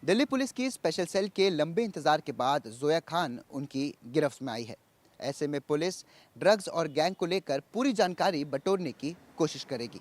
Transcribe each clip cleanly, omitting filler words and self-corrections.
Delhi police की special cell के लंबे इंतजार के बाद जोया खान उनकी गिरफ्त में आई है। ऐसे में पुलिस ड्रग्स और गैंग को लेकर पूरी जानकारी बटोरने की कोशिश करेगी।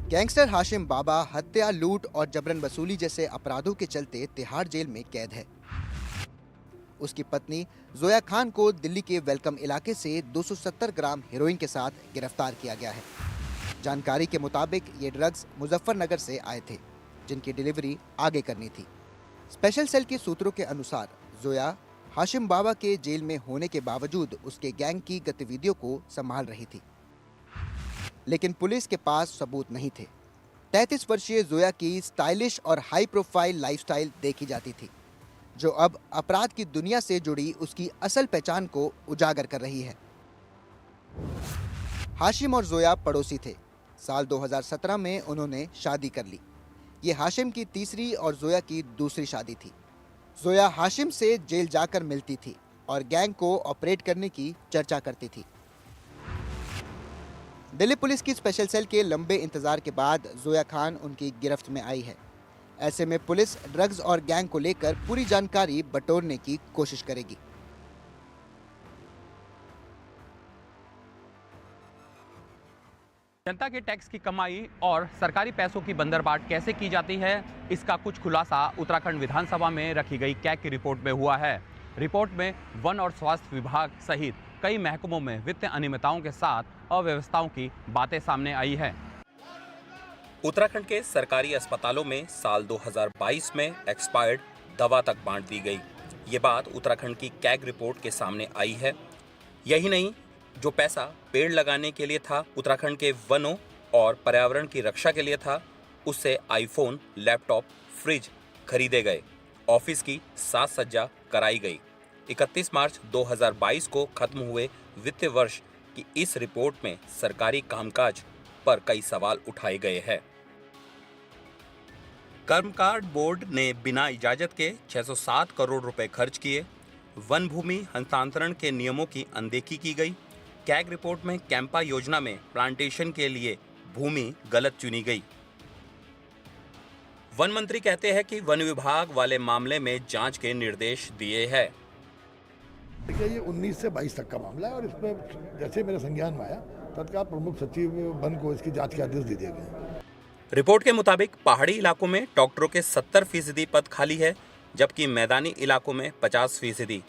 गैंगस्टर हाशिम बाबा हत्या, लूट और जबरन वसूली जैसे अपराधों के चलते तिहाड़ जेल में कैद है। उसकी पत्नी जोया खान को दिल्ली के वेलकम इलाके से 270 ग्राम हेरोइन के साथ गिरफ्तार किया गया है। जानकारी के मुताबिक ये ड्रग्स मुजफ्फरनगर से आए थे, जिनकी डिलीवरी आगे करनी थी। स्पेशल सेल के सूत्रों के अनुसार जोया हाशिम बाबा के जेल में होने के बावजूद उसके गैंग की गतिविधियों को संभाल रही थी, लेकिन पुलिस के पास सबूत नहीं थे। 33 वर्षीय जोया की स्टाइलिश और हाई प्रोफाइल लाइफस्टाइल देखी जाती थी, जो अब अपराध की दुनिया से जुड़ी उसकी असल पहचान को उजागर कर रही है। हाशिम और जोया पड़ोसी थे। साल 2017 में उन्होंने शादी कर ली। ये हाशिम की तीसरी और जोया की दूसरी शादी थी। जोया हाशिम से जेल जाकर मिलती थी और गैंग को ऑपरेट करने की चर्चा करती थी। दिल्ली पुलिस की स्पेशल सेल के लंबे इंतजार के बाद जोया खान उनकी गिरफ्त में आई है। ऐसे में पुलिस ड्रग्स और गैंग को लेकर पूरी जानकारी बटोरने की कोशिश करेगी। जनता के टैक्स की कमाई और सरकारी पैसों की बंदरबाट कैसे की जाती है, इसका कुछ खुलासा उत्तराखंड विधानसभा में रखी गई कैग की रिपोर्ट में हुआ है। रिपोर्ट में वन और स्वास्थ्य विभाग सहित कई महकमों में वित्तीय अनियमितताओं के साथ अव्यवस्थाओं की बातें सामने आई है। उत्तराखंड के सरकारी अस्पतालों में साल 2022 में एक्सपायर्ड दवा तक बांट दी गई। ये बात उत्तराखंड की कैग रिपोर्ट के सामने आई है। यही नहीं, जो पैसा पेड़ लगाने के लिए था, उत्तराखंड के वनों और पर्यावरण की रक्षा के लिए था, उससे आईफोन, लैपटॉप, फ्रिज खरीदे गए, ऑफिस की साज सज्जा कराई गई। 31 मार्च 2022 को खत्म हुए वित्तीय वर्ष की इस रिपोर्ट में सरकारी कामकाज पर कई सवाल उठाए गए हैं। कर्मकांड बोर्ड ने बिना इजाजत के 607 करोड़ रुपए खर्च किए। वन भूमि हस्तांतरण के नियमों की अनदेखी की गई। कैग रिपोर्ट में कैंपा योजना में प्लांटेशन के लिए भूमि गलत चुनी गई। वन मंत्री कहते हैं कि वन विभाग वाले मामले में जांच के निर्देश दिए हैं। देखिए, ये 19 से 22 तक का मामला है और इसमें जैसे मेरे संज्ञान में आया तत्काल प्रमुख सचिव वन को इसकी जांच के आदेश दे दिए गए। रिपोर्ट के मुताबिक पहाड़ी इलाकों में डॉक्टरों के 70% पद खाली है, जबकि मैदानी इलाकों में 50%।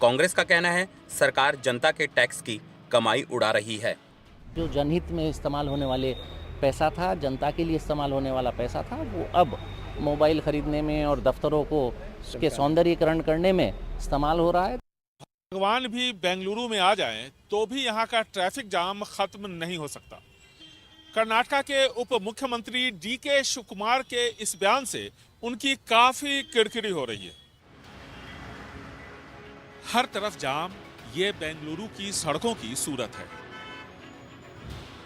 कांग्रेस का कहना है सरकार जनता के टैक्स की कमाई उड़ा रही है। जो जनहित में इस्तेमाल होने वाले पैसा था, जनता के लिए इस्तेमाल होने वाला पैसा था, वो अब मोबाइल खरीदने में और दफ्तरों को उसके सौंदर्यीकरण करने में इस्तेमाल हो रहा है। भगवान भी बेंगलुरु में आ जाएं तो भी यहाँ का ट्रैफिक जाम खत्म नहीं हो सकता। कर्नाटक के उप मुख्यमंत्री डीके शिवकुमार के इस बयान से उनकी काफी किरकिरी हो रही है। हर तरफ जाम, ये बेंगलुरु की सड़कों की सूरत है।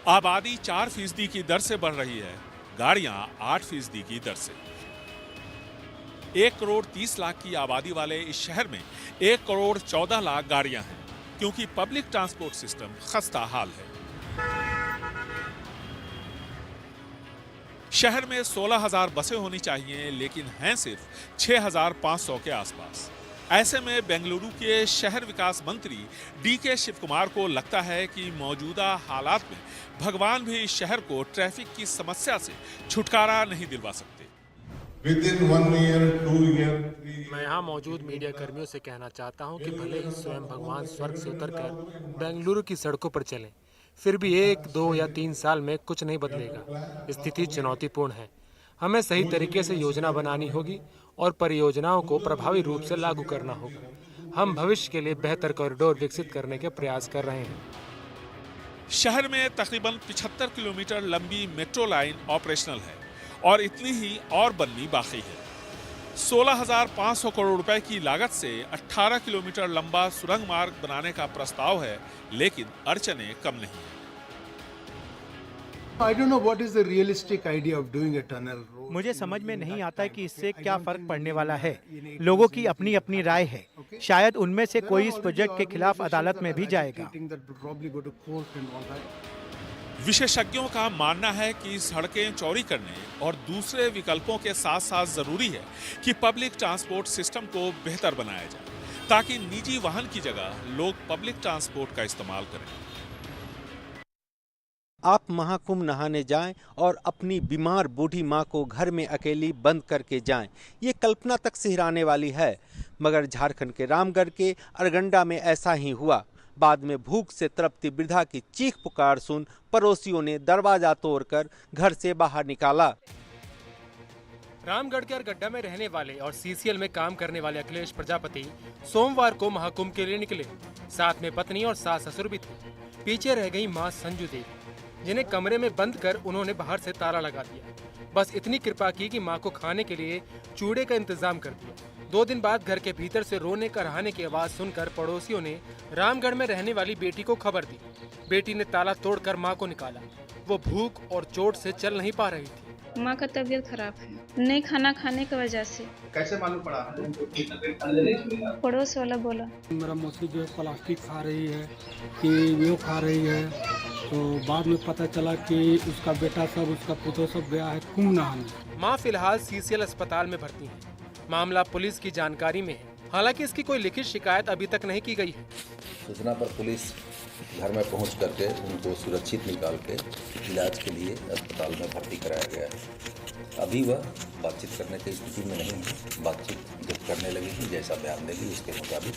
आबादी 4% की दर से बढ़ रही है, गाड़ियां 8% की दर से। 1 करोड़ 30 लाख की आबादी वाले इस शहर में 1 करोड़ 14 लाख गाड़ियां हैं, क्योंकि पब्लिक ट्रांसपोर्ट सिस्टम खस्ता हाल है। शहर में 16,000 बसें होनी चाहिए, लेकिन हैं सिर्फ 6,500 के आसपास। ऐसे में बेंगलुरु के शहर विकास मंत्री डीके शिवकुमार को लगता है कि मौजूदा हालात में भगवान भी इस शहर को ट्रैफिक की समस्या से छुटकारा नहीं दिलवा सकते। Within 1 year, 2 year, 3 years, मैं यहाँ मौजूद मीडिया कर्मियों से कहना चाहता हूँ कि भले ही स्वयं भगवान स्वर्ग से उतरकर बेंगलुरु की सड़कों पर चलें, फिर भी 1, 2 या 3 साल में कुछ नहीं बदलेगा। स्थिति चुनौतीपूर्ण है। हमें सही तरीके से योजना बनानी होगी और परियोजनाओं को प्रभावी रूप से लागू करना होगा। हम भविष्य के लिए बेहतर कॉरिडोर विकसित करने के प्रयास कर रहे हैं। शहर में तकरीबन 75 किलोमीटर लंबी मेट्रो लाइन ऑपरेशनल है और इतनी ही और बननी बाकी है। 16,500 करोड़ रुपए की लागत से 18 किलोमीटर लंबा सुरंग मार्ग बनाने का प्रस्ताव है, लेकिन अड़चनें कम नहीं है। I don't know what is the realistic idea of doing a tunnel road. मुझे समझ में नहीं आता कि इससे क्या फर्क पड़ने वाला है। लोगों की अपनी अपनी राय है। शायद उनमें से कोई इस प्रोजेक्ट के खिलाफ अदालत में भी जाएगा। विशेषज्ञों का मानना है कि सड़कें चौड़ी करने और दूसरे विकल्पों के साथ साथ जरूरी है कि पब्लिक ट्रांसपोर्ट सिस्टम को बेहतर बनाया जाए ताकि निजी वाहन की जगह लोग पब्लिक ट्रांसपोर्ट का इस्तेमाल करें। आप महाकुंभ नहाने जाएं और अपनी बीमार बूढ़ी मां को घर में अकेली बंद करके जाएं। ये कल्पना तक सिहराने वाली है, मगर झारखंड के रामगढ़ के अरगंडा में ऐसा ही हुआ। बाद में भूख से तड़पती वृद्धा की चीख पुकार सुन पड़ोसियों ने दरवाजा तोड़कर घर से बाहर निकाला। रामगढ़ के अरगड्डा में रहने वाले और सीसीएल में काम करने वाले अखिलेश प्रजापति सोमवार को महाकुंभ के लिए निकले। साथ में पत्नी और सास ससुर भी थे। पीछे रह गई मां संजू देवी, जिन्हें कमरे में बंद कर उन्होंने बाहर से ताला लगा दिया। बस इतनी कृपा की कि मां को खाने के लिए चूड़े का इंतजाम कर दिया। 2 दिन बाद घर के भीतर से रोने कराहने की आवाज सुनकर पड़ोसियों ने रामगढ़ में रहने वाली बेटी को खबर दी। बेटी ने ताला तोड़कर मां को निकाला। वो भूख और चोट से चल नहीं पा रही थी। मां का तबीयत खराब है, नहीं खाना खाने की वजह से। कैसे मालूम पड़ा? पड़ोस वाला बोला। मेरा मौसी जो प्लास्टिक खा रही है कि वो खा रही है, तो बाद में पता चला कि उसका बेटा सब, उसका पुतो सब गया है कुंभ नहाने। मां फिलहाल सीसीएल अस्पताल में भर्ती है। मामला पुलिस की जानकारी में है। हालांकि इसकी कोई लिखित शिकायत अभी तक नहीं की गई है। सूचना पर पुलिस घर में पहुंच करके उनको सुरक्षित निकाल के इलाज के लिए अस्पताल में भर्ती कराया गया है। अभी वह बातचीत करने की स्थिति में नहीं है। बातचीत जब करने लगेगी, जैसा बयान देगी उसके मुताबिक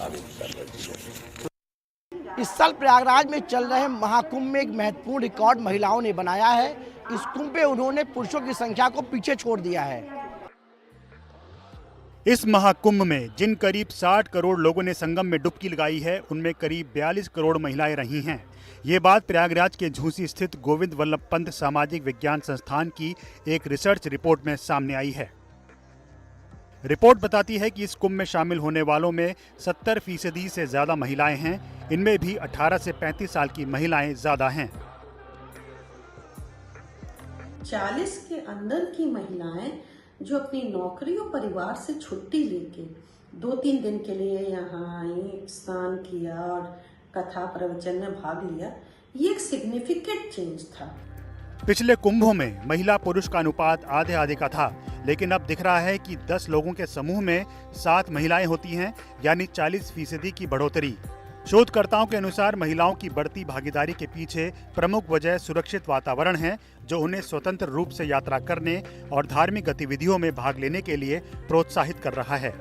आगे की कार्रवाई की जाएगी। इस साल प्रयागराज में चल रहे महाकुंभ में एक महत्वपूर्ण रिकॉर्ड महिलाओं ने बनाया है। इस कुंभ पे उन्होंने पुरुषों की संख्या को पीछे छोड़ दिया है। इस महाकुंभ में जिन करीब 60 करोड़ लोगों ने संगम में डुबकी लगाई है, उनमें करीब 42 करोड़ महिलाएं रही हैं। ये बात प्रयागराज के झूसी स्थित गोविंद वल्लभ पंत सामाजिक विज्ञान संस्थान की एक रिसर्च रिपोर्ट में सामने आई है। रिपोर्ट बताती है कि इस कुंभ में शामिल होने वालों में 70% से ज्यादा महिलाएं हैं। इनमें भी 18 से 35 साल की महिलाएं ज्यादा हैं। 40 के अंदर की महिलाएं जो अपनी नौकरी और परिवार से छुट्टी लेके 2-3 दिन के लिए यहाँ आई, स्नान किया और कथा प्रवचन में भाग लिया, ये एक सिग्निफिकेंट चेंज था। पिछले कुंभों में महिला पुरुष का अनुपात आधे आधे का था, लेकिन अब दिख रहा है कि 10 लोगों के समूह में 7 महिलाएं होती हैं, यानी 40% की बढ़ोतरी। शोधकर्ताओं के अनुसार महिलाओं की बढ़ती भागीदारी के पीछे प्रमुख वजह सुरक्षित वातावरण है, जो उन्हें स्वतंत्र रूप से यात्रा करने और धार्मिक गतिविधियों में भाग लेने के लिए प्रोत्साहित कर रहा है।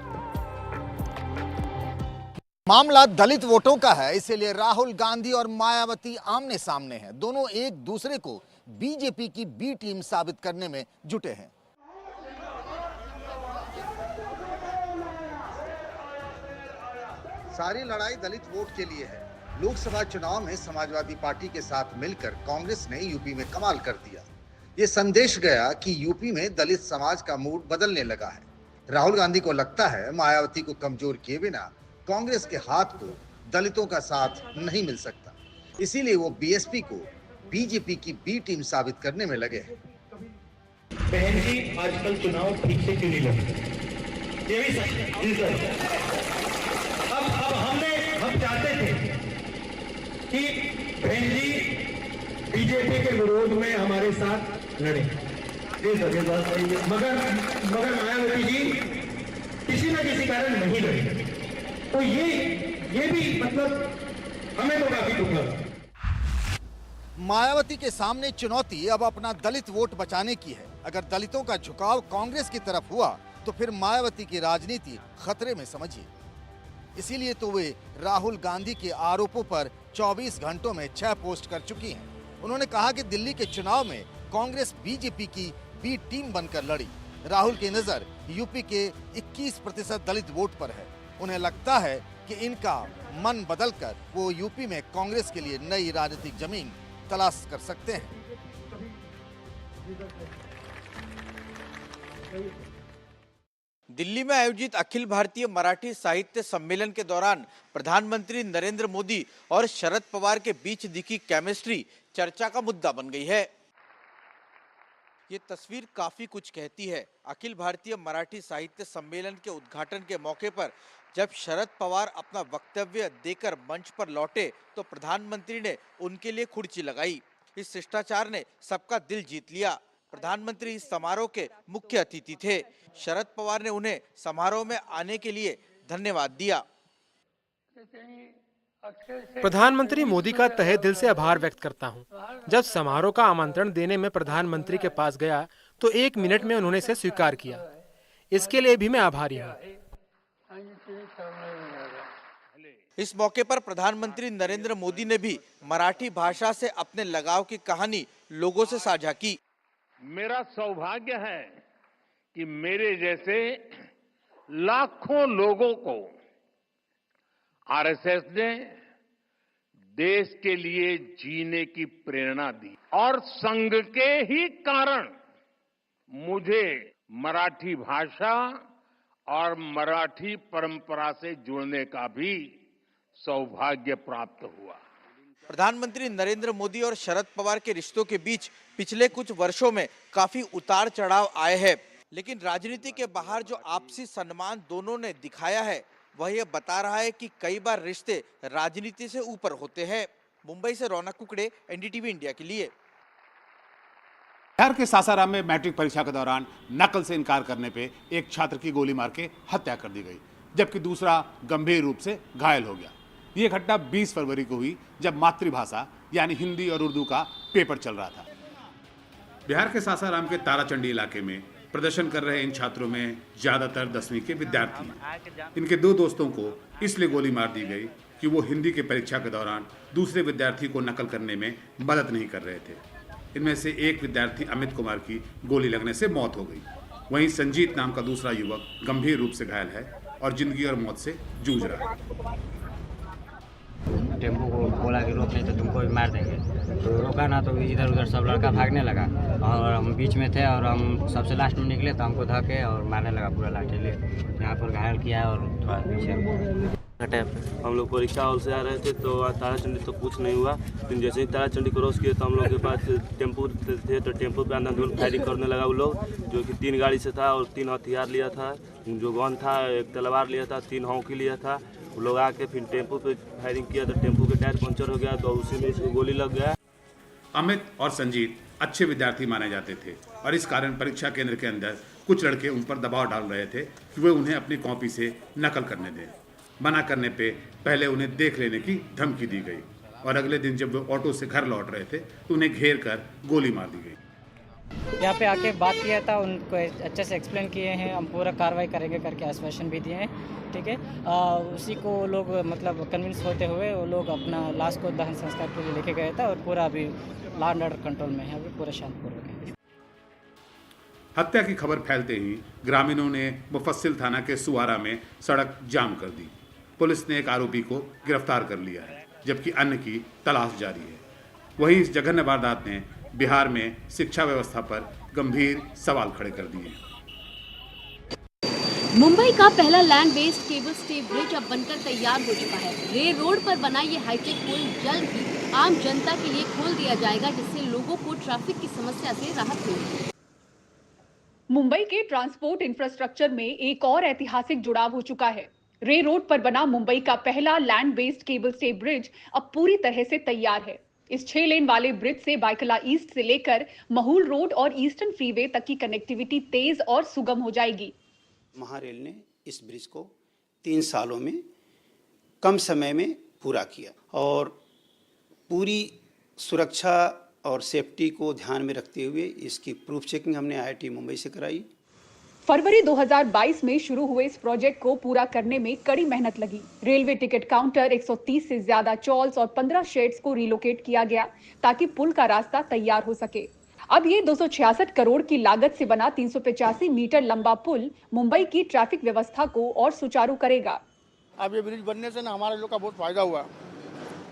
मामला दलित वोटों का है, इसीलिए राहुल गांधी और मायावती आमने सामने हैं। दोनों एक दूसरे को बीजेपी की बी टीम साबित करने में जुटे हैं। सारी लड़ाई दलित वोट के लिए है। लोकसभा चुनाव में समाजवादी पार्टी के साथ मिलकर कांग्रेस ने यूपी में कमाल कर दिया। ये संदेश गया कि यूपी में दलित समाज का मूड बदलने लगा है। राहुल गांधी को लगता है मायावती को कमजोर किए बिना कांग्रेस के हाथ को दलितों का साथ नहीं मिल सकता, इसीलिए वो बीएसपी को बीजेपी की बी टीम साबित करने में लगे हैं। बहन जी आजकल चुनाव ठीक से क्यों नहीं लड़ते? ये भी सच। हम चाहते थे कि बहन जी बीजेपी के विरोध में हमारे साथ लड़े, मगर मायावती जी किसी न किसी कारण नहीं लड़े, तो ये भी मतलब हमें तो काफी दुख लगा। मायावती के सामने चुनौती अब अपना दलित वोट बचाने की है। अगर दलितों का झुकाव कांग्रेस की तरफ हुआ तो फिर मायावती की राजनीति खतरे में समझिए। इसीलिए तो वे राहुल गांधी के आरोपों पर 24 घंटों में 6 पोस्ट कर चुकी हैं। उन्होंने कहा कि दिल्ली के चुनाव में कांग्रेस बीजेपी की बी टीम बनकर लड़ी। राहुल की नजर यूपी के 21% दलित वोट पर है। उन्हें लगता है कि इनका मन बदलकर वो यूपी में कांग्रेस के लिए नई राजनीतिक जमीन तलाश कर सकते हैं। दिल्ली में आयोजित अखिल भारतीय मराठी साहित्य सम्मेलन के दौरान प्रधानमंत्री नरेंद्र मोदी और शरद पवार के बीच दिखी केमिस्ट्री चर्चा का मुद्दा बन गई है। ये तस्वीर काफी कुछ कहती है। अखिल भारतीय मराठी साहित्य सम्मेलन के उद्घाटन के मौके पर जब शरद पवार अपना वक्तव्य देकर मंच पर लौटे तो प्रधानमंत्री ने उनके लिए कुर्सी लगाई। इस शिष्टाचार ने सबका दिल जीत लिया। प्रधानमंत्री इस समारोह के मुख्य अतिथि थे। शरद पवार ने उन्हें समारोह में आने के लिए धन्यवाद दिया। प्रधानमंत्री मोदी का तहे दिल से आभार व्यक्त करता हूं। जब समारोह का आमंत्रण देने में प्रधानमंत्री के पास गया तो 1 मिनट में उन्होंने इसे स्वीकार किया। इसके लिए भी मैं आभारी हूं। इस मौके पर प्रधानमंत्री नरेंद्र मोदी ने भी मराठी भाषा से अपने लगाव की कहानी लोगों से साझा की। मेरा सौभाग्य है कि मेरे जैसे लाखों लोगों को आरएसएस ने देश के लिए जीने की प्रेरणा दी और संघ के ही कारण मुझे मराठी भाषा और मराठी परंपरा से जुड़ने का भी सौभाग्य प्राप्त हुआ। प्रधानमंत्री नरेंद्र मोदी और शरद पवार के रिश्तों के बीच पिछले कुछ वर्षों में काफी उतार चढ़ाव आए हैं, लेकिन राजनीति के बाहर जो आपसी सम्मान दोनों ने दिखाया है वह यह बता रहा है कि कई बार रिश्ते राजनीति से ऊपर होते हैं। मुंबई से रौनक कुकड़े, एनडीटीवी इंडिया के लिए। बिहार के सासाराम में मैट्रिक परीक्षा के दौरान नकल से इनकार करने पे एक छात्र की गोली मार के हत्या कर दी गई, जबकि दूसरा गंभीर रूप से घायल हो गया। ये घटना 20 फरवरी को हुई जब मातृभाषा यानी हिंदी और उर्दू का पेपर चल रहा था। बिहार के सासाराम के ताराचंडी इलाके में प्रदर्शन कर रहे इन छात्रों में ज्यादातर 10वीं के विद्यार्थी हैं। इनके 2 दोस्तों को इसलिए गोली मार दी गई कि वो हिंदी के परीक्षा के दौरान दूसरे विद्यार्थी को नकल करने में मदद नहीं कर रहे थे। इनमें से एक विद्यार्थी अमित कुमार की गोली लगने से मौत हो गई। वहीं संजीत नाम का दूसरा युवक गंभीर रूप से घायल है और जिंदगी और मौत से जूझ रहा है। टेम्पो को बोला कि रोक नहीं तो तुमको भी मार देंगे, तो रोका ना तो इधर उधर सब लड़का भागने लगा और हम बीच में थे और हम सबसे लास्ट में निकले तो हमको धके और मारने लगा पूरा लाठी ले। यहाँ पर घायल किया और थोड़ा पीछे घटे। हम लोग परीक्षा हॉल से आ रहे थे तो ताराचंडी तो कुछ नहीं हुआ, लेकिन जैसे ही ताराचंडी क्रॉस किए तो हम लोग के पास टेम्पो थे तो टेम्पो पे अंधाधुंध फायरिंग करने लगा वो लोग, जो कि 3 गाड़ी से था और 3 हथियार लिया था। जो गन था, एक तलवार लिया था, 3 हॉकी लिया था। वो लोग आके फिर टेम्पो पे फायरिंग किया तो टेम्पो के टायर पंचर हो गया तो उसी में इसको गोली लग गया। अमित और संजीत अच्छे विद्यार्थी माने जाते थे और इस कारण परीक्षा केंद्र के अंदर कुछ लड़के उन पर दबाव डाल रहे थे कि वे उन्हें अपनी कॉपी से नकल करने दें। मना करने पे पहले उन्हें देख लेने की धमकी दी गई और अगले दिन जब वे ऑटो से घर लौट रहे थे तो उन्हें घेर कर गोली मार दी गई। यहाँ पे आके बात किया था, उनको अच्छे से एक्सप्लेन किए हैं, हम पूरा कार्रवाई करेंगे करके आश्वासन भी दिए हैं। ठीक है, उसी को लोग मतलब कन्विंस होते हुए वो लोग अपना लाश को दहन संस्कार के लिए लेके गए थे और पूरा अभी लॉ एंड ऑर्डर कंट्रोल में है, अभी पूरा शांतिपूर्वक है। हत्या की खबर फैलते ही ग्रामीणों ने मुफस्सिल थाना के सुवारा में सड़क जाम कर दी। पुलिस ने एक आरोपी को गिरफ्तार कर लिया है, जबकि अन्य की तलाश जारी है। वहीं इस जघन्य वारदात ने बिहार में शिक्षा व्यवस्था पर गंभीर सवाल खड़े कर दिए हैं। मुंबई का पहला land based cable stay bridge अब बनकर तैयार हो चुका है। रे रोड पर बना ये हाईटेक पुल जल्द ही आम जनता के लिए खोल दिया जाएगा, जिससे लोगों को ट्रैफिक की समस्या से राहत मिलेगी। मुंबई के ट्रांसपोर्ट इंफ्रास्ट्रक्चर में एक और ऐतिहासिक जुड़ाव हो चुका है। रे रोड पर बना मुंबई का पहला land based cable stay bridge अब पूरी तरह से तैयार है। इस 6 लेन वाले ब्रिज से बाइकला ईस्ट से लेकर महूल रोड और ईस्टर्न फ्रीवे तक की कनेक्टिविटी तेज और सुगम हो जाएगी। महारेल ने इस ब्रिज को 3 सालों में कम समय में पूरा किया और पूरी सुरक्षा और सेफ्टी को ध्यान में रखते हुए इसकी प्रूफ चेकिंग हमने आईआईटी मुंबई से कराई। फरवरी 2022 में शुरू हुए इस प्रोजेक्ट को पूरा करने में कड़ी मेहनत लगी। रेलवे टिकट काउंटर, 130 से ज्यादा चॉल्स और 15 शेड्स को रिलोकेट किया गया ताकि पुल का रास्ता तैयार हो सके। अब ये 266 करोड़ की लागत से बना 385 मीटर लंबा पुल मुंबई की ट्रैफिक व्यवस्था को और सुचारू करेगा। अब ये ब्रिज बनने से ना हमारे लोग का बहुत फायदा हुआ।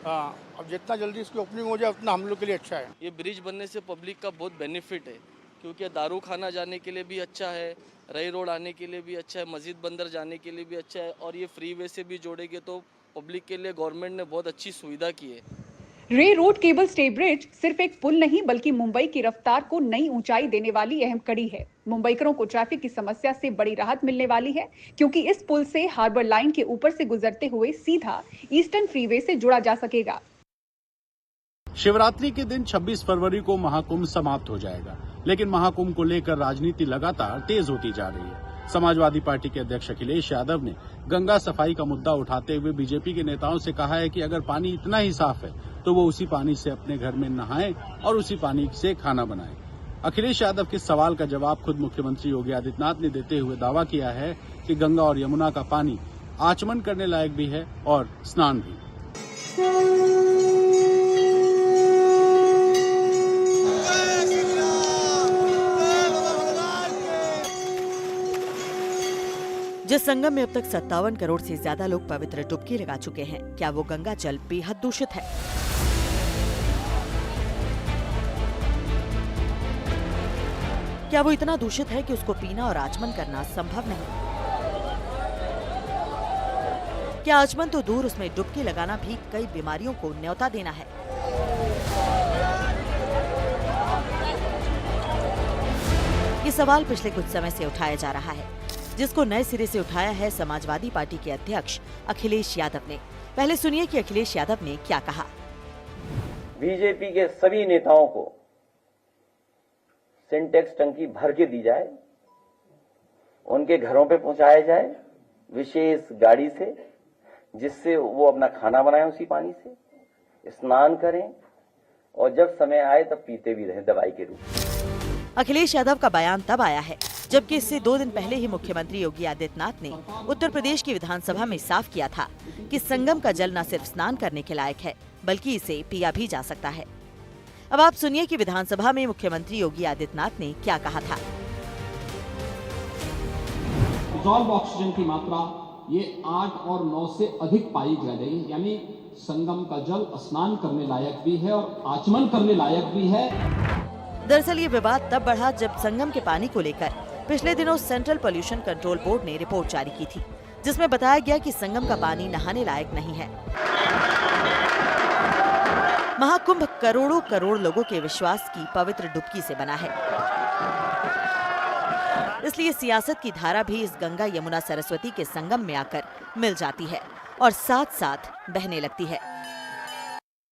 अब जितना जल्दी इसकी ओपनिंग हो जाए उतना हम लोग के लिए अच्छा है। ये ब्रिज बनने से पब्लिक का बहुत बेनिफिट है, क्योंकि दारू खाना जाने के लिए भी अच्छा है, रई रोड आने के लिए भी अच्छा है, मस्जिद बंदर जाने के लिए भी अच्छा है और ये फ्रीवे से भी जोड़ेंगे तो पब्लिक के लिए गवर्नमेंट ने बहुत अच्छी सुविधा की है। रे रोड केबल स्टे ब्रिज सिर्फ एक पुल नहीं बल्कि मुंबई की रफ्तार को नई ऊंचाई देने वाली अहम कड़ी है। मुंबईकरों को ट्रैफिक की समस्या से बड़ी राहत मिलने वाली है, क्योंकि इस पुल से हार्बर लाइन के ऊपर से गुजरते हुए सीधा ईस्टर्न फ्रीवे से जुड़ा जा सकेगा। शिवरात्रि के दिन 26 फरवरी को महाकुंभ समाप्त हो जाएगा, लेकिन महाकुंभ को लेकर राजनीति लगातार तेज होती जा रही है। समाजवादी पार्टी के अध्यक्ष अखिलेश यादव ने गंगा सफाई का मुद्दा उठाते हुए बीजेपी के नेताओं से कहा है कि अगर पानी इतना ही साफ है तो वो उसी पानी से अपने घर में नहाएं और उसी पानी से खाना बनाएं। अखिलेश यादव के सवाल का जवाब खुद मुख्यमंत्री योगी आदित्यनाथ ने देते हुए दावा किया है कि गंगा और यमुना का पानी आचमन करने लायक भी है और स्नान भी। जिस संगम में अब तक 57 करोड़ से ज्यादा लोग पवित्र डुबकी लगा चुके हैं, क्या वो गंगा जल बेहद दूषित है? क्या वो इतना दूषित है कि उसको पीना और आचमन करना संभव नहीं? क्या आचमन तो दूर, उसमें डुबकी लगाना भी कई बीमारियों को न्योता देना है। ये सवाल पिछले कुछ समय से उठाया जा रहा है, जिसको नए सिरे से उठाया है समाजवादी पार्टी के अध्यक्ष अखिलेश यादव ने। पहले सुनिए कि अखिलेश यादव ने क्या कहा। बीजेपी के सभी नेताओं को सिंटेक्स टंकी भर के दी जाए, उनके घरों पे पहुंचाया जाए विशेष गाड़ी से, जिससे वो अपना खाना बनाएं उसी पानी से, स्नान करें और जब समय आए तब पीते भी रहें दवाई के रूप में। अखिलेश यादव का बयान तब आया है जबकि इससे 2 दिन पहले ही मुख्यमंत्री योगी आदित्यनाथ ने उत्तर प्रदेश की विधानसभा में साफ किया था कि संगम का जल न सिर्फ स्नान करने के लायक है बल्कि इसे पिया भी जा सकता है। अब आप सुनिए कि विधानसभा में मुख्यमंत्री योगी आदित्यनाथ ने क्या कहा था। डिसॉल्व ऑक्सीजन की मात्रा ये 8 और 9 से अधिक पाई जा रही, यानी संगम का जल स्नान करने लायक भी है और आचमन करने लायक भी है। दरअसल ये विवाद तब बढ़ा जब संगम के पानी को लेकर पिछले दिनों सेंट्रल पोल्यूशन कंट्रोल बोर्ड ने रिपोर्ट जारी की थी, जिसमें बताया गया कि संगम का पानी नहाने लायक नहीं है। महाकुंभ करोड़ों करोड़ लोगों के विश्वास की पवित्र डुबकी से बना है, इसलिए सियासत की धारा भी इस गंगा यमुना सरस्वती के संगम में आकर मिल जाती है और साथ साथ बहने लगती है।